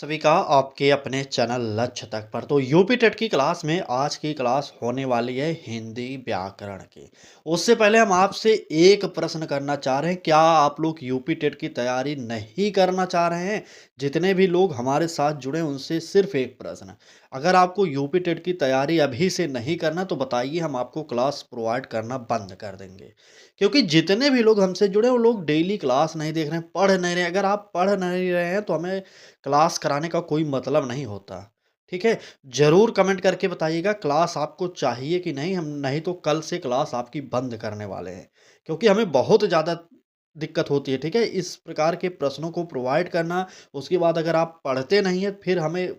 सभी का आपके अपने चैनल लक्ष्य तक पर। तो यूपी टेट की क्लास में आज की क्लास होने वाली है हिंदी व्याकरण की। उससे पहले हम आपसे एक प्रश्न करना चाह रहे हैं, क्या आप लोग यूपी टेट की तैयारी नहीं करना चाह रहे हैं? जितने भी लोग हमारे साथ जुड़े उनसे सिर्फ एक प्रश्न, अगर आपको यूपी टेट की तैयारी अभी से नहीं करना तो बताइए, हम आपको क्लास प्रोवाइड करना बंद कर देंगे। क्योंकि जितने भी लोग हमसे जुड़े वो लोग डेली क्लास नहीं देख रहे हैं, पढ़ नहीं रहे हैं। अगर आप पढ़ नहीं रहे हैं तो हमें क्लास कराने का कोई मतलब नहीं होता, ठीक है? ज़रूर कमेंट करके बताइएगा क्लास आपको चाहिए कि नहीं, हम नहीं तो कल से क्लास आपकी बंद करने वाले हैं। क्योंकि हमें बहुत ज़्यादा दिक्कत होती है, ठीक है? इस प्रकार के प्रश्नों को प्रोवाइड करना, उसके बाद अगर आप पढ़ते नहीं हैं, फिर हमें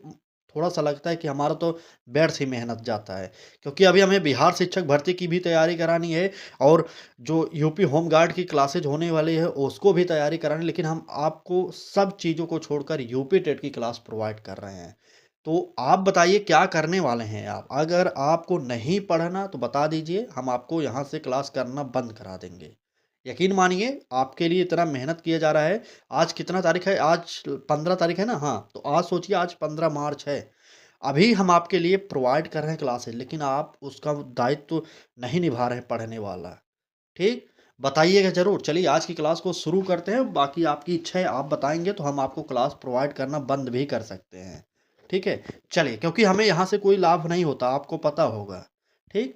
थोड़ा-सा लगता है कि हमारा तो व्यर्थ ही मेहनत जाता है। क्योंकि अभी हमें बिहार शिक्षक भर्ती की भी तैयारी करानी है और जो यूपी होम गार्ड की क्लासेज होने वाली है उसको भी तैयारी करानी, लेकिन हम आपको सब चीज़ों को छोड़कर यूपी टेट की क्लास प्रोवाइड कर रहे हैं। तो आप बताइए क्या करने वाले हैं आप? अगर आपको नहीं पढ़ना तो बता दीजिए, हम आपको यहाँ से क्लास करना बंद करा देंगे। यकीन मानिए आपके लिए इतना मेहनत किया जा रहा है। आज कितना तारीख है? आज 15 तारीख है ना? हाँ, तो आज सोचिए आज 15 मार्च है। अभी हम आपके लिए प्रोवाइड कर रहे हैं क्लासेस, लेकिन आप उसका दायित्व नहीं निभा रहे हैं पढ़ने वाला। ठीक? बताइएगा ज़रूर। चलिए आज की क्लास को शुरू करते हैं, बाकी आपकी इच्छा है, आप बताएँगे तो हम आपको क्लास प्रोवाइड करना बंद भी कर सकते हैं। ठीक है? चलिए, क्योंकि हमें यहाँ से कोई लाभ नहीं होता, आपको पता होगा। ठीक?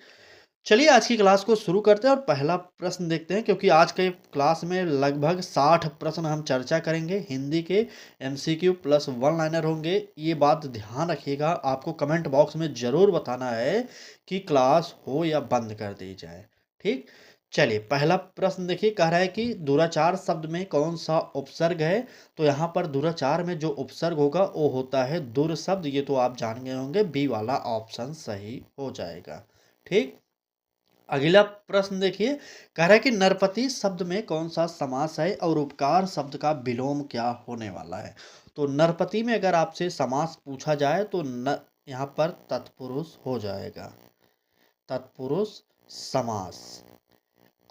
चलिए आज की क्लास को शुरू करते हैं और पहला प्रश्न देखते हैं, क्योंकि आज के क्लास में लगभग 60 प्रश्न हम चर्चा करेंगे। हिंदी के एमसीक्यू प्लस वन लाइनर होंगे। ये बात ध्यान रखिएगा, आपको कमेंट बॉक्स में ज़रूर बताना है कि क्लास हो या बंद कर दी जाए। ठीक? चलिए पहला प्रश्न देखिए, कह रहा है कि दुराचार शब्द में कौन सा उपसर्ग है? तो यहाँ पर दुराचार में जो उपसर्ग होगा वो होता है दुर शब्द। ये तो आप जान गए होंगे, बी वाला ऑप्शन सही हो जाएगा। ठीक? अगला प्रश्न देखिए, कह रहा है कि नरपति शब्द में कौन सा समास है और उपकार शब्द का विलोम क्या होने वाला है? तो नरपति में अगर आपसे समास पूछा जाए तो न यहाँ पर तत्पुरुष हो जाएगा, तत्पुरुष समास।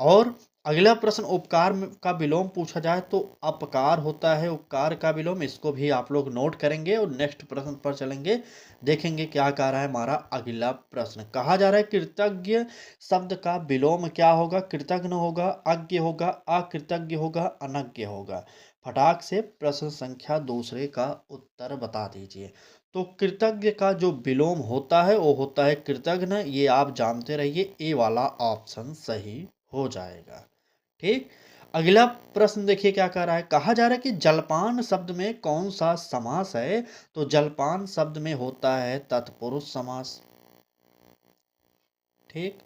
और अगला प्रश्न उपकार का विलोम पूछा जाए तो अपकार होता है उपकार का विलोम। इसको भी आप लोग नोट करेंगे और नेक्स्ट प्रश्न पर चलेंगे, देखेंगे क्या कह रहा है हमारा अगला प्रश्न। कहा जा रहा है कृतज्ञ शब्द का विलोम क्या होगा? कृतज्ञ होगा, अज्ञ होगा, अकृतज्ञ होगा, अनज्ञ होगा। फटाक से प्रश्न संख्या दूसरे का उत्तर बता दीजिए। तो कृतज्ञ का जो विलोम होता है वो होता है कृतघ्न, ये आप जानते रहिए, ए वाला ऑप्शन सही हो जाएगा। ठीक? अगला प्रश्न देखिए क्या कह रहा है, कहा जा रहा है कि जलपान शब्द में कौन सा समास है? तो जलपान शब्द में होता है तत्पुरुष समास। ठीक?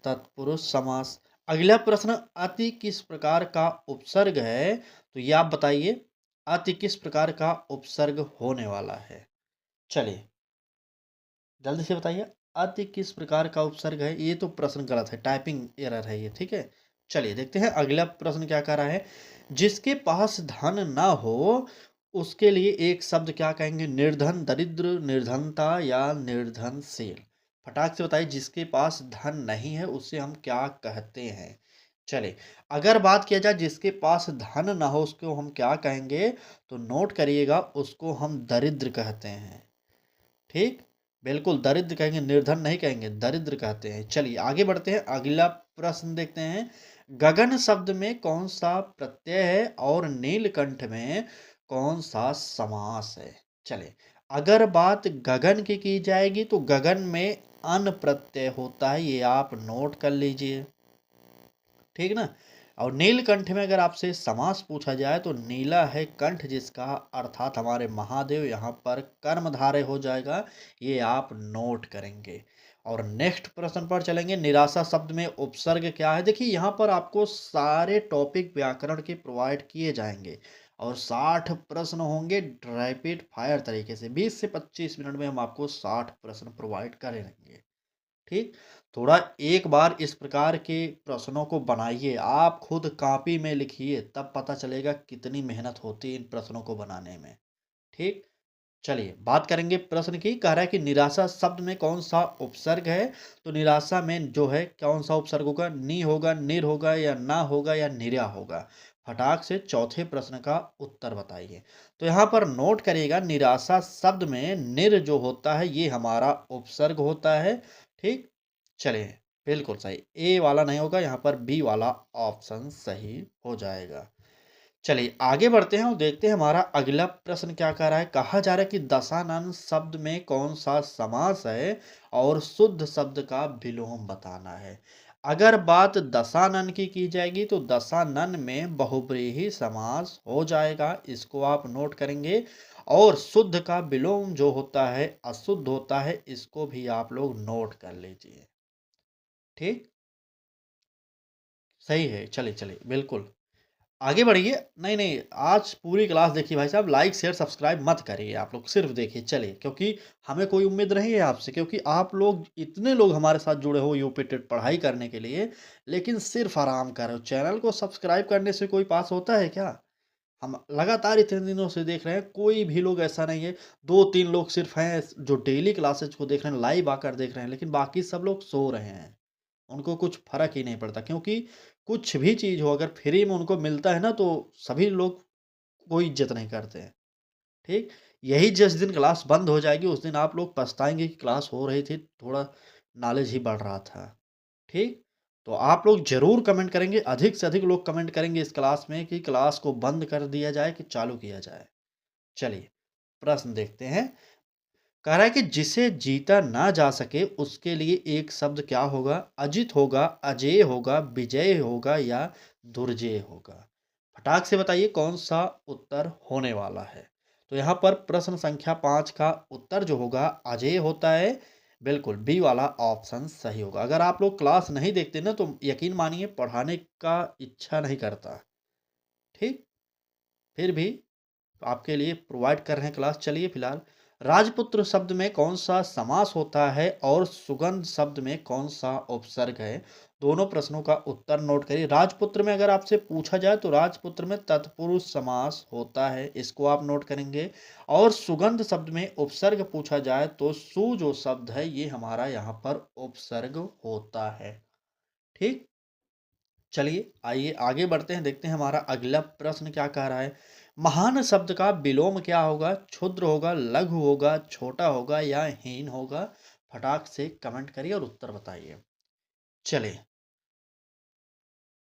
तत्पुरुष समास। अगला प्रश्न, अति किस प्रकार का उपसर्ग है? तो ये आप बताइए, अति किस प्रकार का उपसर्ग होने वाला है? चलिए जल्दी से बताइए, अति किस प्रकार का उपसर्ग है? ये तो प्रश्न गलत है, टाइपिंग एरर है ये, ठीक है? चलिए देखते हैं अगला प्रश्न क्या कह रहा है, जिसके पास धन ना हो उसके लिए एक शब्द क्या कहेंगे? निर्धन, दरिद्र, निर्धनता या निर्धनशील। फटाक से बताइए, जिसके पास धन नहीं है उसे हम क्या कहते हैं? चलिए, अगर बात किया जाए जिसके पास धन ना हो उसको हम क्या कहेंगे, तो नोट करिएगा, उसको हम दरिद्र कहते हैं। ठीक? बिल्कुल दरिद्र कहेंगे, निर्धन नहीं कहेंगे, दरिद्र कहते हैं। चलिए आगे बढ़ते हैं, अगला प्रश्न देखते हैं। गगन शब्द में कौन सा प्रत्यय है और नीलकंठ में कौन सा समास है? चलिए, अगर बात गगन की जाएगी तो गगन में अन प्रत्यय होता है, ये आप नोट कर लीजिए। ठीक ना? और नीलकंठ में अगर आपसे समास पूछा जाए तो नीला है कंठ जिसका, अर्थात हमारे महादेव, यहाँ पर कर्मधारय हो जाएगा, ये आप नोट करेंगे। और नेक्स्ट प्रश्न पर चलेंगे, निराशा शब्द में उपसर्ग क्या है? देखिए यहाँ पर आपको सारे टॉपिक व्याकरण के प्रोवाइड किए जाएंगे और 60 प्रश्न होंगे रैपिड फायर तरीके से, 20 से 25 मिनट में हम आपको 60 प्रश्न प्रोवाइड करेंगे। ठीक? थोड़ा एक बार इस प्रकार के प्रश्नों को बनाइए, आप खुद कॉपी में लिखिए, तब पता चलेगा कितनी मेहनत होती है इन प्रश्नों को बनाने में। ठीक? चलिए बात करेंगे प्रश्न की, कह रहा है कि निराशा शब्द में कौन सा उपसर्ग है? तो निराशा में जो है कौन सा उपसर्ग होगा? नी होगा, निर होगा या ना होगा या निर्या होगा? फटाक से चौथे प्रश्न का उत्तर बताइए। तो यहाँ पर नोट करिएगा, निराशा शब्द में निर जो होता है ये हमारा उपसर्ग होता है। ठीक, चलिए बिल्कुल सही, ए वाला नहीं होगा, यहाँ पर बी वाला ऑप्शन सही हो जाएगा। चलिए आगे बढ़ते हैं और देखते हैं हमारा अगला प्रश्न क्या कह रहा है। कहा जा रहा है कि दशानन शब्द में कौन सा समास है और शुद्ध शब्द का विलोम बताना है। अगर बात दशानन की जाएगी तो दशानन में बहुब्रीहि समास हो जाएगा, इसको आप नोट करेंगे। और शुद्ध का विलोम जो होता है अशुद्ध होता है, इसको भी आप लोग नोट कर लीजिए। ठीक, सही है। चलिए चलिए बिल्कुल आगे बढ़िए। नहीं, नहीं, आज पूरी क्लास देखिए भाई साहब, लाइक, शेयर, सब्सक्राइब मत करिए आप लोग, सिर्फ़ देखिए चलिए, क्योंकि हमें कोई उम्मीद नहीं है आपसे, क्योंकि आप लोग इतने लोग हमारे साथ जुड़े हो यूपी टेट पढ़ाई करने के लिए, लेकिन सिर्फ़ आराम कर रहे हो। चैनल को सब्सक्राइब करने से कोई पास होता है क्या? हम लगातार इतने दिनों से देख रहे हैं, कोई भी लोग ऐसा नहीं है, 2-3 लोग सिर्फ़ हैं जो डेली क्लासेज़ को देख रहे हैं, लाइव आकर देख रहे हैं, लेकिन बाकी सब लोग सो रहे हैं। उनको कुछ फ़र्क ही नहीं पड़ता, क्योंकि कुछ भी चीज़ हो अगर फ्री में उनको मिलता है ना, तो सभी लोग कोई इज़्ज़त नहीं करते हैं, ठीक? यही जिस दिन क्लास बंद हो जाएगी उस दिन आप लोग पछताएँगे कि क्लास हो रही थी, थोड़ा नॉलेज ही बढ़ रहा था, ठीक? तो आप लोग ज़रूर कमेंट करेंगे, अधिक से अधिक लोग कमेंट करेंगे इस क्लास में कि क्लास को बंद कर दिया जाए कि चालू किया जाए। चलिए, प्रश्न देखते हैं। कह रहा है कि जिसे जीता ना जा सके उसके लिए एक शब्द क्या होगा? अजित होगा, अजेय होगा, विजय होगा या दुर्जेय होगा? फटाक से बताइए कौन सा उत्तर होने वाला है। तो यहाँ पर प्रश्न संख्या 5 का उत्तर जो होगा अजेय होता है। बिल्कुल बी वाला ऑप्शन सही होगा। अगर आप लोग क्लास नहीं देखते ना तो यकीन मानिए पढ़ाने का इच्छा नहीं करता। ठीक, फिर भी आपके लिए प्रोवाइड कर रहे हैं क्लास। चलिए फिलहाल राजपुत्र शब्द में कौन सा समास होता है और सुगंध शब्द में कौन सा उपसर्ग है? दोनों प्रश्नों का उत्तर नोट करिए। राजपुत्र में अगर आपसे पूछा जाए तो राजपुत्र में तत्पुरुष समास होता है, इसको आप नोट करेंगे। और सुगंध शब्द में उपसर्ग पूछा जाए तो सु जो शब्द है ये हमारा यहाँ पर उपसर्ग होता है। ठीक, चलिए आइए आगे बढ़ते हैं, देखते हैं हमारा अगला प्रश्न क्या कह रहा है। महान शब्द का विलोम क्या होगा? क्षुद्र होगा, लघु होगा, छोटा होगा या हीन होगा? फटाक से कमेंट करिए और उत्तर बताइए। चलिए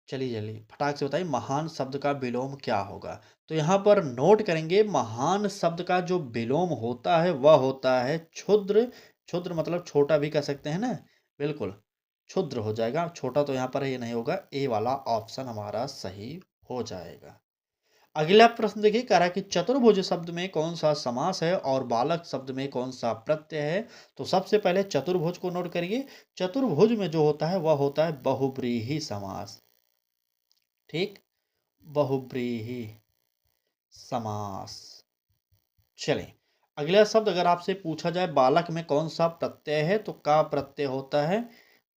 चलिए चलिए फटाक से बताइए महान शब्द का विलोम क्या होगा। तो यहाँ पर नोट करेंगे, महान शब्द का जो विलोम होता है वह होता है क्षुद्र। क्षुद्र मतलब छोटा भी कह सकते हैं ना, बिल्कुल क्षुद्र हो जाएगा, छोटा तो यहाँ पर ये नहीं होगा। ए वाला ऑप्शन हमारा सही हो जाएगा। अगला प्रश्न देखिए, कह रहा है कि चतुर्भुज शब्द में कौन सा समास है और बालक शब्द में कौन सा प्रत्यय है? तो सबसे पहले चतुर्भुज को नोट करिए। चतुर्भुज में जो होता है वह होता है बहुब्रीहि समास। ठीक, बहुब्रीहि समास। चलें, अगला शब्द अगर आपसे पूछा जाए बालक में कौन सा प्रत्यय है तो का प्रत्यय होता है।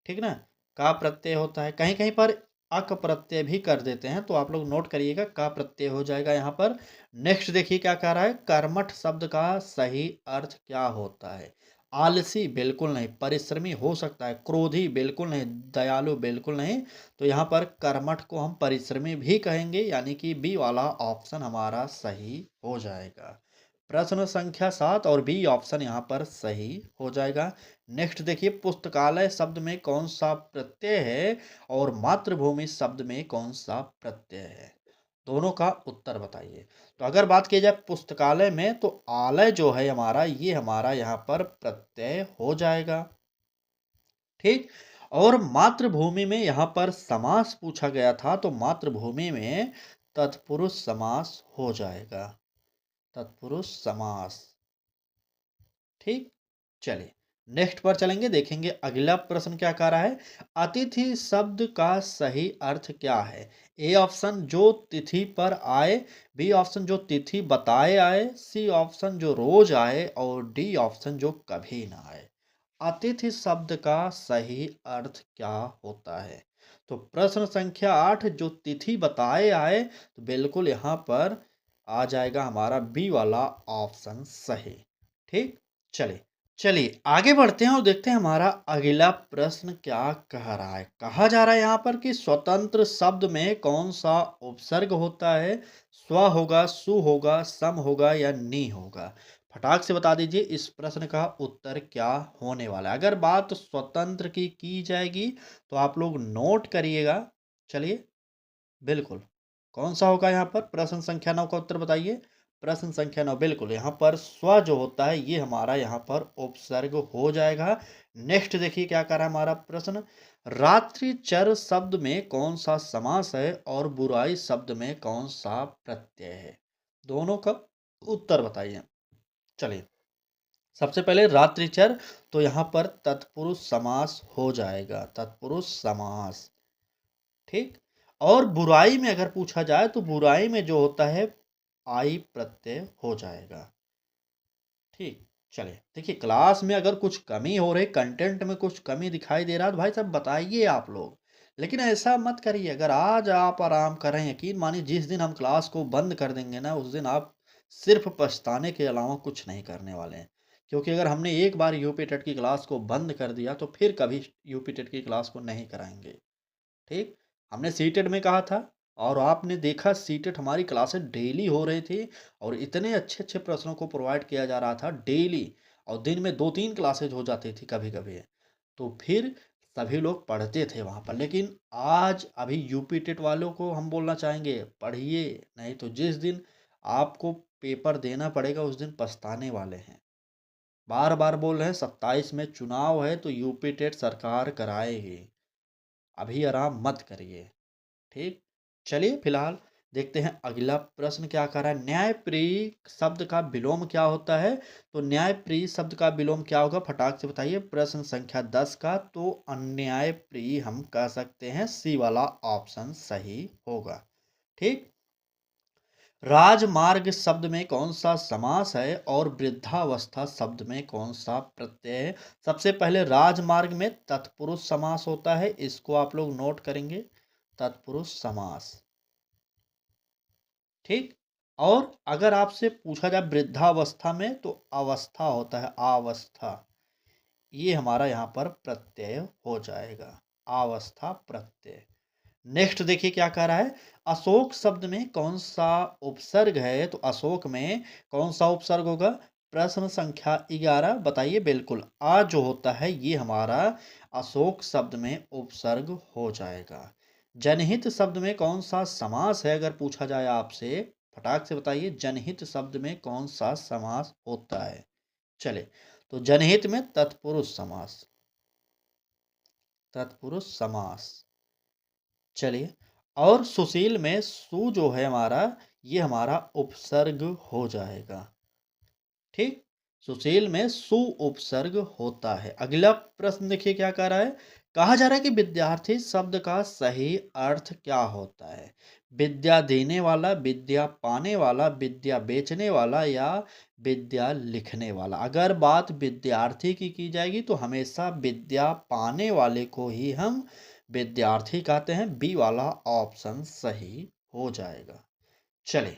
ठीक ना, का प्रत्यय होता है। कहीं कहीं पर अक प्रत्यय भी कर देते हैं, तो आप लोग नोट करिएगा का प्रत्यय हो जाएगा यहाँ पर। नेक्स्ट देखिए क्या कह रहा है, कर्मठ शब्द का सही अर्थ क्या होता है? आलसी बिल्कुल नहीं, परिश्रमी हो सकता है, क्रोधी बिल्कुल नहीं, दयालु बिल्कुल नहीं। तो यहाँ पर कर्मठ को हम परिश्रमी भी कहेंगे, यानी कि बी वाला ऑप्शन हमारा सही हो जाएगा। प्रश्न संख्या 7 और बी ऑप्शन यहाँ पर सही हो जाएगा। नेक्स्ट देखिए, पुस्तकालय शब्द में कौन सा प्रत्यय है और मातृभूमि शब्द में कौन सा प्रत्यय है? दोनों का उत्तर बताइए। तो अगर बात की जाए पुस्तकालय में तो आलय जो है हमारा ये हमारा यहाँ पर प्रत्यय हो जाएगा। ठीक, और मातृभूमि में यहाँ पर समास पूछा गया था तो मातृभूमि में तत्पुरुष समास हो जाएगा। तत्पुरुष समास। ठीक, चलिए नेक्स्ट पर चलेंगे, देखेंगे अगला प्रश्न क्या कह रहा है। अतिथि शब्द का सही अर्थ क्या है? ए ऑप्शन जो तिथि पर आए, बी ऑप्शन जो तिथि बताए आए, सी ऑप्शन जो रोज आए और डी ऑप्शन जो कभी ना आए। अतिथि शब्द का सही अर्थ क्या होता है? तो प्रश्न संख्या 8 जो तिथि बताए आए, तो बिल्कुल यहाँ पर आ जाएगा हमारा बी वाला ऑप्शन सही। ठीक, चलिए चलिए आगे बढ़ते हैं और देखते हैं हमारा अगला प्रश्न क्या कह रहा है। कहा जा रहा है यहाँ पर कि स्वतंत्र शब्द में कौन सा उपसर्ग होता है? स्व होगा, सु होगा, सम होगा या नी होगा? फटाक से बता दीजिए इस प्रश्न का उत्तर क्या होने वाला है। अगर बात स्वतंत्र की जाएगी तो आप लोग नोट करिएगा। चलिए बिल्कुल। कौन-सा होगा यहाँ पर? प्रश्न संख्या 9 का उत्तर बताइए। प्रश्न संख्या 9 बिल्कुल, यहाँ पर स्व जो होता है ये हमारा यहाँ पर उपसर्ग हो जाएगा। नेक्स्ट देखिए क्या कह रहा है हमारा प्रश्न। रात्रिचर शब्द में कौन-सा समास है और बुराई शब्द में कौन-सा प्रत्यय है? दोनों का उत्तर बताइए। चलिए, सबसे पहले रात्रिचर तो यहाँ पर तत्पुरुष समास हो जाएगा, तत्पुरुष समास। ठीक। और बुराई में अगर पूछा जाए तो बुराई में जो होता है आई प्रत्यय हो जाएगा। ठीक। चलिए देखिए क्लास में अगर कुछ कमी हो रही, कंटेंट में कुछ कमी दिखाई दे रहा है तो भाई साहब बताइए आप लोग। लेकिन ऐसा मत करिए। अगर आज आप आराम कर रहे हैं, यकीन मानिए जिस दिन हम क्लास को बंद कर देंगे ना उस दिन आप सिर्फ पछताने के अलावा कुछ नहीं करने वाले हैं। क्योंकि अगर हमने एक बार यूपी टेट की क्लास को बंद कर दिया तो फिर कभी यूपी टेट की क्लास को नहीं कराएंगे। ठीक। हमने सीटेट में कहा था और आपने देखा सीटेट हमारी क्लासेस डेली हो रही थी और इतने अच्छे अच्छे प्रश्नों को प्रोवाइड किया जा रहा था डेली। और दिन में 2-3 क्लासेज हो जाती थी कभी कभी। तो फिर सभी लोग पढ़ते थे वहाँ पर। लेकिन आज अभी यूपी टेट वालों को हम बोलना चाहेंगे पढ़िए, नहीं तो जिस दिन आपको पेपर देना पड़ेगा उस दिन पछताने वाले हैं। बार बार बोल रहे हैं 27 में चुनाव है तो यूपी टेट सरकार कराएगी। अभी आराम मत करिए। ठीक। चलिए फिलहाल देखते हैं अगला प्रश्न क्या कर रहा है। न्यायप्रिय शब्द का विलोम क्या होता है? तो न्यायप्रिय शब्द का विलोम क्या होगा फटाक से बताइए। प्रश्न संख्या 10 का तो अन्यायप्रिय हम कह सकते हैं, सी वाला ऑप्शन सही होगा। ठीक। राजमार्ग शब्द में कौन सा समास है और वृद्धावस्था शब्द में कौन सा प्रत्यय है? सबसे पहले राजमार्ग में तत्पुरुष समास होता है, इसको आप लोग नोट करेंगे, तत्पुरुष समास। ठीक। और अगर आपसे पूछा जाए वृद्धावस्था में तो अवस्था होता है, अवस्था। ये हमारा यहाँ पर प्रत्यय हो जाएगा, अवस्था प्रत्यय। नेक्स्ट देखिए क्या कह रहा है। अशोक शब्द में कौन सा उपसर्ग है? तो अशोक में कौन सा उपसर्ग होगा? प्रश्न संख्या 11 बताइए। बिल्कुल आ जो होता है ये हमारा अशोक शब्द में उपसर्ग हो जाएगा। जनहित शब्द में कौन सा समास है अगर पूछा जाए आपसे, फटाक से बताइए जनहित शब्द में कौन सा समास होता है? चले तो जनहित में तत्पुरुष समास, तत्पुरुष समास। चलिए और सुशील में सु जो है हमारा ये हमारा उपसर्ग हो जाएगा। ठीक। सुशील में सु उपसर्ग होता है। अगला प्रश्न देखिए क्या कह रहा है। कहा जा रहा है कि विद्यार्थी शब्द का सही अर्थ क्या होता है? विद्या देने वाला, विद्या पाने वाला, विद्या बेचने वाला या विद्या लिखने वाला? अगर बात विद्यार्थी की जाएगी तो हमेशा विद्या पाने वाले को ही हम विद्यार्थी कहते हैं। बी वाला ऑप्शन सही हो जाएगा। चलिए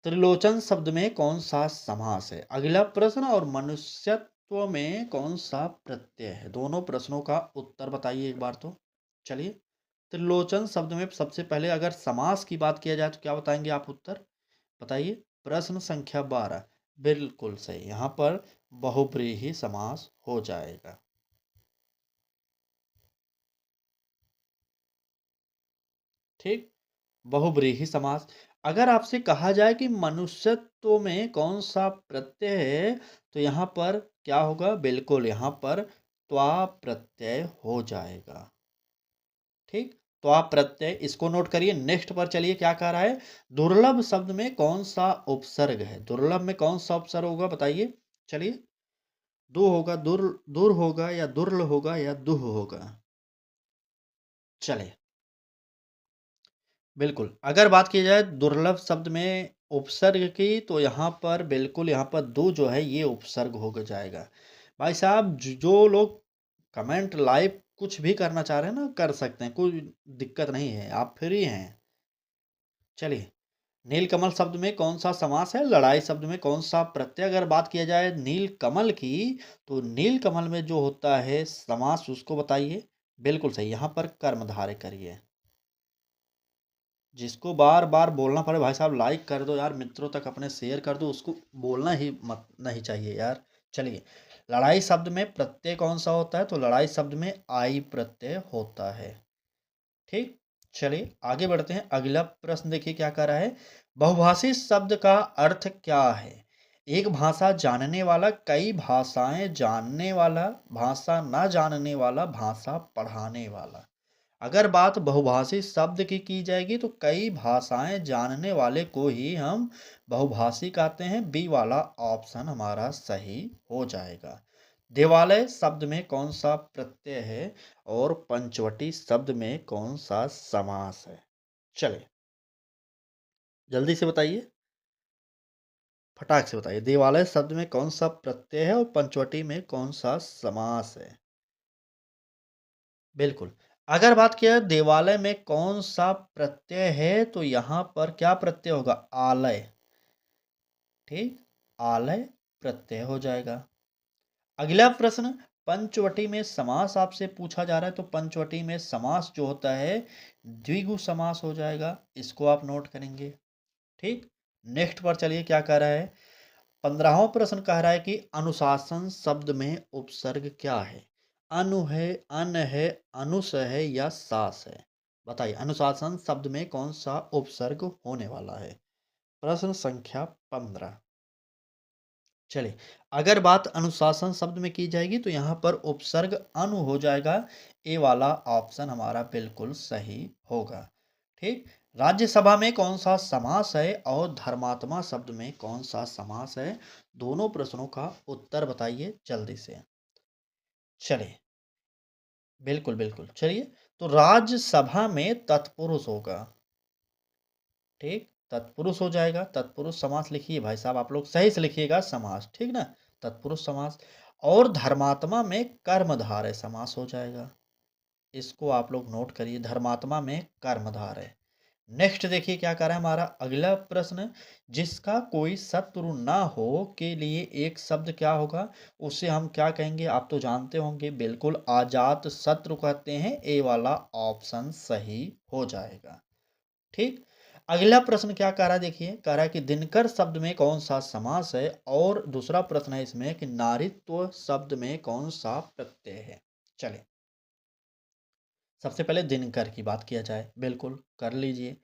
त्रिलोचन शब्द में कौन सा समास है? अगला प्रश्न। और मनुष्यत्व में कौन सा प्रत्यय है? दोनों प्रश्नों का उत्तर बताइए एक बार तो। चलिए त्रिलोचन शब्द में सबसे पहले अगर समास की बात किया जाए तो क्या बताएंगे आप उत्तर? बताइए। प्रश्न संख्या 12 बिल्कुल सही। यहाँ पर बहुब्रीहि समास हो जाएगा। ठीक। बहुब्रीहि समास। अगर आपसे कहा जाए कि मनुष्यत्व में कौन सा प्रत्यय है तो यहाँ पर क्या होगा? बिल्कुल यहाँ पर त्वा प्रत्यय हो जाएगा। ठीक। त्वा प्रत्यय इसको नोट करिए। नेक्स्ट पर चलिए क्या कह रहा है। दुर्लभ शब्द में कौन सा उपसर्ग है? दुर्लभ में कौन सा उपसर्ग होगा बताइए। चलिए दु होगा, दुर होगा या दुर्ल होगा या दुह होगा? चलिए बिल्कुल, अगर बात की जाए दुर्लभ शब्द में उपसर्ग की तो यहाँ पर बिल्कुल यहाँ पर दो जो है ये उपसर्ग हो जाएगा। भाई साहब जो लोग कमेंट लाइव कुछ भी करना चाह रहे हैं ना कर सकते हैं, कोई दिक्कत नहीं है, आप फ्री हैं। चलिए नीलकमल शब्द में कौन सा समास है? लड़ाई शब्द में कौन सा प्रत्यय? अगर बात किया जाए नीलकमल की, तो नीलकमल में जो होता है समास उसको बताइए। बिल्कुल सही, यहाँ पर कर्मधारय करिए। जिसको बार बार बोलना पड़े भाई साहब लाइक कर दो यार, मित्रों तक अपने शेयर कर दो, उसको बोलना ही मत नहीं चाहिए यार। चलिए, लड़ाई शब्द में प्रत्यय कौन सा होता है? तो लड़ाई शब्द में आई प्रत्यय होता है। ठीक, चलिए आगे बढ़ते हैं। अगला प्रश्न देखिए क्या कर रहा है। बहुभाषी शब्द का अर्थ क्या है? एक भाषा जानने वाला, कई भाषाएं जानने वाला, भाषा ना जानने वाला, भाषा पढ़ाने वाला। अगर बात बहुभाषी शब्द की जाएगी तो कई भाषाएं जानने वाले को ही हम बहुभाषी कहते हैं। बी वाला ऑप्शन हमारा सही हो जाएगा। देवालय शब्द में कौन सा प्रत्यय है और पंचवटी शब्द में कौन सा समास है? चलिए जल्दी से बताइए, फटाक से बताइए। देवालय शब्द में कौन सा प्रत्यय है और पंचवटी में कौन सा समास है? बिल्कुल। अगर बात किया देवालय में कौन सा प्रत्यय है तो यहाँ पर क्या प्रत्यय होगा? आलय। ठीक, आलय प्रत्यय हो जाएगा। अगला प्रश्न, पंचवटी में समास आपसे पूछा जा रहा है तो पंचवटी में समास जो होता है द्विगु समास हो जाएगा। इसको आप नोट करेंगे। ठीक, नेक्स्ट पर चलिए क्या कह रहा है। 15वां प्रश्न कह रहा है कि अनुशासन शब्द में उपसर्ग क्या है? अनु है, अन है, अनुस है या सास है? बताइए, अनुशासन शब्द में कौन सा उपसर्ग होने वाला है? प्रश्न संख्या 15। चलिए, अगर बात अनुशासन शब्द में की जाएगी तो यहाँ पर उपसर्ग अनु हो जाएगा। ए वाला ऑप्शन हमारा बिल्कुल सही होगा। ठीक, राज्यसभा में कौन सा समास है और धर्मात्मा शब्द में कौन सा समास है? दोनों प्रश्नों का उत्तर बताइए जल्दी से। चलिए, बिल्कुल बिल्कुल, चलिए। तो राज्यसभा में तत्पुरुष होगा। ठीक, तत्पुरुष हो जाएगा। तत्पुरुष समास लिखिए भाई साहब, आप लोग सही से लिखिएगा समास, ठीक ना। तत्पुरुष समास। और धर्मात्मा में कर्मधारय समास हो जाएगा। इसको आप लोग नोट करिए, धर्मात्मा में कर्मधारय। नेक्स्ट देखिए क्या कर रहा है हमारा अगला प्रश्न। जिसका कोई शत्रु ना हो के लिए एक शब्द क्या होगा? उसे हम क्या कहेंगे? आप तो जानते होंगे, बिल्कुल अजात शत्रु कहते हैं। ए वाला ऑप्शन सही हो जाएगा। ठीक, अगला प्रश्न क्या कह रहा है देखिए, कह रहा है कि दिनकर शब्द में कौन सा समास है? और दूसरा प्रश्न है इसमें कि नारीत्व शब्द में कौन सा प्रत्यय है? चलिए, सबसे पहले दिनकर की बात किया जाए, बिल्कुल कर लीजिए।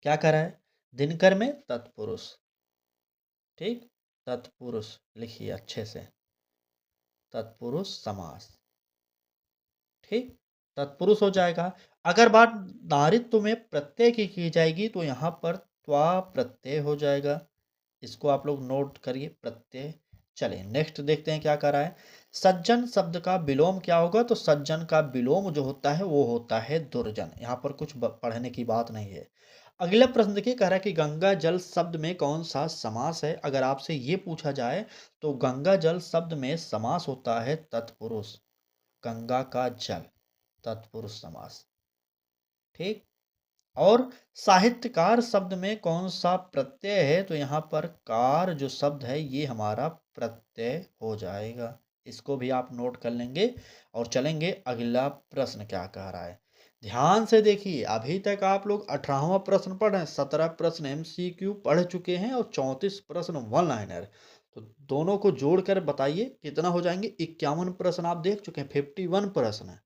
क्या कह रहा है? दिनकर में तत्पुरुष। ठीक, तत्पुरुष लिखिए अच्छे से, तत्पुरुष समास। ठीक, तत्पुरुष हो जाएगा। अगर बात नारित्व में प्रत्यय की जाएगी तो यहाँ पर त्वा प्रत्यय हो जाएगा। इसको आप लोग नोट करिए, प्रत्यय। चलिए नेक्स्ट देखते हैं क्या कर रहा है। सज्जन शब्द का विलोम क्या होगा? तो सज्जन का विलोम जो होता है वो होता है दुर्जन। यहाँ पर कुछ पढ़ने की बात नहीं है। अगला प्रश्न देखिए, कह रहा है कि गंगा जल शब्द में कौन सा समास है? अगर आपसे ये पूछा जाए तो गंगा जल शब्द में समास होता है तत्पुरुष। गंगा का जल, तत्पुरुष समास। ठीक, और साहित्यकार शब्द में कौन सा प्रत्यय है? तो यहाँ पर कार जो शब्द है ये हमारा प्रत्यय हो जाएगा। इसको भी आप नोट कर लेंगे और चलेंगे। अगला प्रश्न क्या कह रहा है, ध्यान से देखिए। अभी तक आप लोग 18वां प्रश्न पढ़ रहे हैं, 17 प्रश्न एमसीक्यू पढ़ चुके हैं और 34 प्रश्न वन लाइनर। तो दोनों को जोड़कर बताइए कितना हो जाएंगे। 51 प्रश्न आप देख चुके हैं, 51 प्रश्न।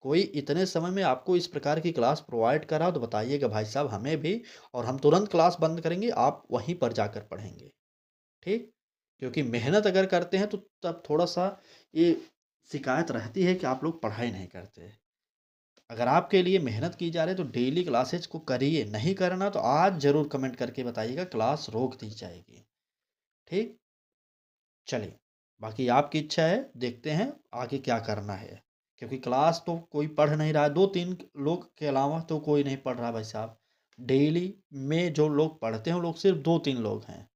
कोई इतने समय में आपको इस प्रकार की क्लास प्रोवाइड करा तो बताइएगा भाई साहब हमें भी, और हम तुरंत क्लास बंद करेंगे, आप वहीं पर जाकर पढ़ेंगे। ठीक, क्योंकि मेहनत अगर करते हैं तो तब थोड़ा सा ये शिकायत रहती है कि आप लोग पढ़ाई नहीं करते। अगर आपके लिए मेहनत की जा रही है तो डेली क्लासेज को करिए, नहीं करना तो आज जरूर कमेंट करके बताइएगा, क्लास रोक दी जाएगी। ठीक, चलिए, बाकी आपकी इच्छा है, देखते हैं आगे क्या करना है। क्योंकि क्लास तो कोई पढ़ नहीं रहा है, 2-3 लोग के अलावा तो कोई नहीं पढ़ रहा भाई साहब। डेली में जो लोग पढ़ते हैं वो लोग सिर्फ 2-3 लोग हैं।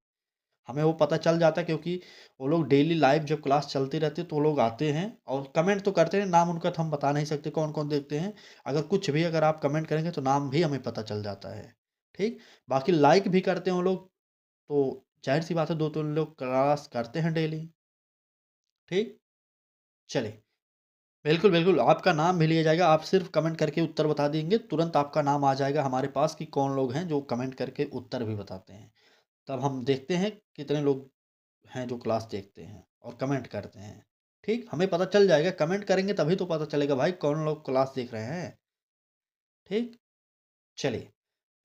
हमें वो पता चल जाता है क्योंकि वो लोग डेली लाइव जब क्लास चलती रहती है तो वो लोग आते हैं और कमेंट तो करते हैं। नाम उनका तो हम बता नहीं सकते कौन कौन देखते हैं। अगर कुछ भी अगर आप कमेंट करेंगे तो नाम भी हमें पता चल जाता है। ठीक? बाकी लाइक भी करते हो लोग, तो ज़ाहिर-सी बात है 2-3 लोग क्लास करते हैं डेली, ठीक? चलिए, बिल्कुल, बिल्कुल, आपका नाम भी लिया जाएगा, आप सिर्फ़ कमेंट करके उत्तर बता देंगे, तुरंत आपका नाम आ जाएगा हमारे पास कि कौन लोग हैं जो कमेंट करके उत्तर भी बताते हैं। तब हम देखते हैं कितने लोग हैं जो क्लास देखते हैं और कमेंट करते हैं, ठीक? हमें पता चल जाएगा, कमेंट करेंगे तभी तो पता चलेगा भाई कौन लोग क्लास देख रहे हैं, ठीक? चलिए,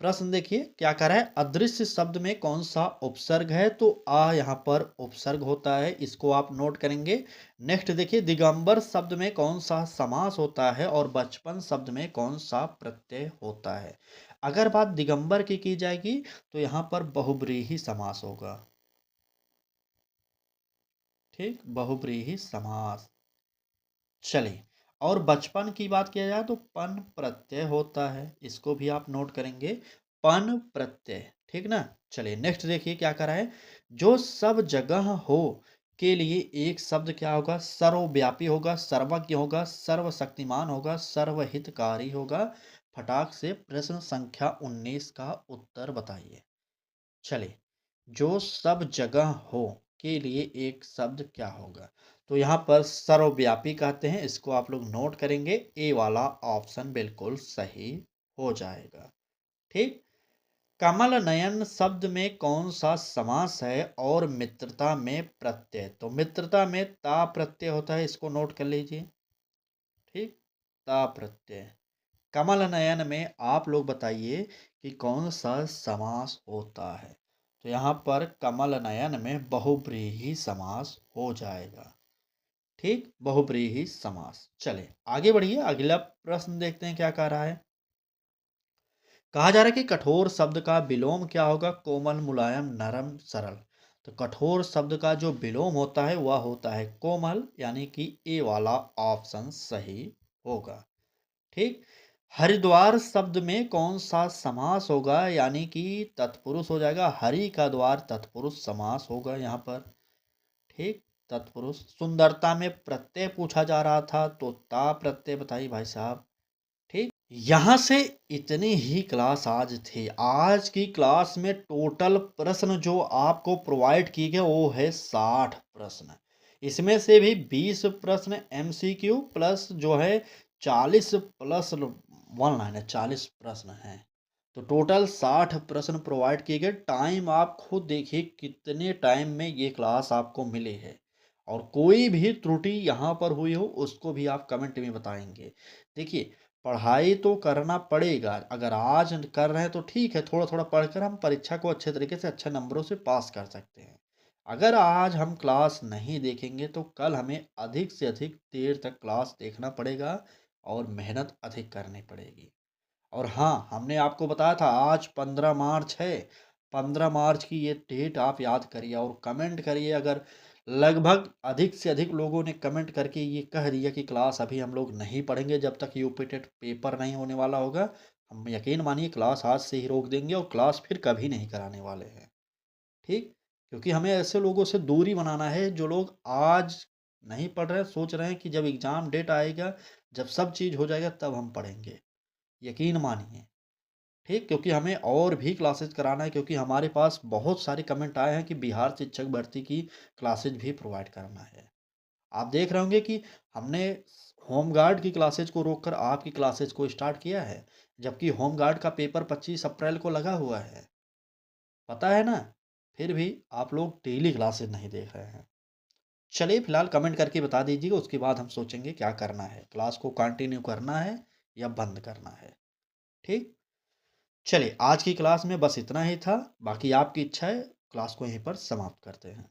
प्रश्न देखिए क्या कह रहा है, अदृश्य शब्द में कौन सा उपसर्ग है? तो यहाँ पर उपसर्ग होता है, इसको आप नोट करेंगे। नेक्स्ट देखिए, दिगंबर शब्द में कौन सा समास होता है और बचपन शब्द में कौन सा प्रत्यय होता है? अगर बात दिगंबर की जाएगी तो यहाँ पर बहुब्रीहि समास होगा, ठीक, बहुब्रीहि समास। चलिए, और बचपन की बात किया जाए तो पन प्रत्यय होता है, इसको भी आप नोट करेंगे, पन प्रत्यय, ठीक ना? चलिए नेक्स्ट देखिए क्या कह रहा है, जो सब जगह हो के लिए एक शब्द क्या होगा? सर्वव्यापी होगा, सर्वज्ञ होगा, सर्वशक्तिमान होगा, सर्वहितकारी होगा। फटाक से प्रश्न संख्या 19 का उत्तर बताइए। चलिए, जो सब जगह हो के लिए एक शब्द क्या होगा? तो यहाँ पर सर्वव्यापी कहते हैं, इसको आप लोग नोट करेंगे, ए वाला ऑप्शन बिल्कुल सही हो जाएगा, ठीक? कमल नयन शब्द में कौन सा समास है और मित्रता में प्रत्यय? तो मित्रता में ता प्रत्यय होता है, इसको नोट कर लीजिए, ठीक? ता प्रत्यय। कमल नयन में आप लोग बताइए कि कौन सा समास होता है? तो यहाँ पर कमल नयन में बहुब्रीहि समास हो जाएगा, ठीक, बहुब्रीहि समास। चलिए आगे बढ़िए, अगला प्रश्न देखते हैं क्या कह रहा है। कहा जा रहा है कि कठोर शब्द का विलोम क्या होगा? कोमल, मुलायम, नरम, सरल। तो कठोर शब्द का जो विलोम होता है वह होता है कोमल, यानी कि ए वाला ऑप्शन सही होगा, ठीक। हरिद्वार शब्द में कौन सा समास होगा? यानी कि तत्पुरुष हो जाएगा, हरि का द्वार तत्पुरुष समास होगा यहाँ पर, ठीक, तत्पुरुष। सुंदरता में प्रत्यय पूछा जा रहा था तो ता प्रत्यय बताइए भाई साहब, ठीक। यहाँ से इतनी ही क्लास आज थी। आज की क्लास में टोटल प्रश्न जो आपको प्रोवाइड किए गए वो है 60 प्रश्न। इसमें से भी 20 प्रश्न एमसीक्यू प्लस जो है 40 प्लस वन लाइन है, 40 प्रश्न हैं। तो टोटल 60 प्रश्न प्रोवाइड किए गए। टाइम आप खुद देखिए कितने टाइम में ये क्लास आपको मिली है। और कोई भी त्रुटि यहाँ पर हुई हो उसको भी आप कमेंट में बताएंगे। देखिए, पढ़ाई तो करना पड़ेगा, अगर आज कर रहे हैं तो ठीक है, थोड़ा थोड़ा पढ़कर हम परीक्षा को अच्छे तरीके से अच्छे नंबरों से पास कर सकते हैं। अगर आज हम क्लास नहीं देखेंगे तो कल हमें अधिक से अधिक देर तक क्लास देखना पड़ेगा और मेहनत अधिक करनी पड़ेगी। और हाँ, हमने आपको बताया था आज 15 मार्च है, 15 मार्च की ये डेट आप याद करिए और कमेंट करिए। अगर लगभग अधिक से अधिक लोगों ने कमेंट करके ये कह दिया कि क्लास अभी हम लोग नहीं पढ़ेंगे जब तक यूपी टेट पेपर नहीं होने वाला होगा, हम यकीन मानिए क्लास आज से ही रोक देंगे और क्लास फिर कभी नहीं कराने वाले हैं, ठीक? क्योंकि हमें ऐसे लोगों से दूरी बनाना है जो लोग आज नहीं पढ़ रहे हैं, सोच रहे हैं कि जब एग्ज़ाम डेट आएगा, जब सब चीज़ हो जाएगा तब हम पढ़ेंगे। यकीन मानिए, ठीक, क्योंकि हमें और भी क्लासेस कराना है, क्योंकि हमारे पास बहुत सारे कमेंट आए हैं कि बिहार शिक्षक भर्ती की क्लासेस भी प्रोवाइड करना है। आप देख रहे होंगे कि हमने होमगार्ड की क्लासेस को रोककर आपकी क्लासेस को स्टार्ट किया है, जबकि होमगार्ड का पेपर 25 अप्रैल को लगा हुआ है, पता है ना? फिर भी आप लोग डेली क्लासेस नहीं देख रहे हैं। चलिए फिलहाल कमेंट करके बता दीजिएगा, उसके बाद हम सोचेंगे क्या करना है, क्लास को कंटिन्यू करना है या बंद करना है, ठीक। चलिए आज की क्लास में बस इतना ही था, बाकी आपकी इच्छा है, क्लास को यहीं पर समाप्त करते हैं।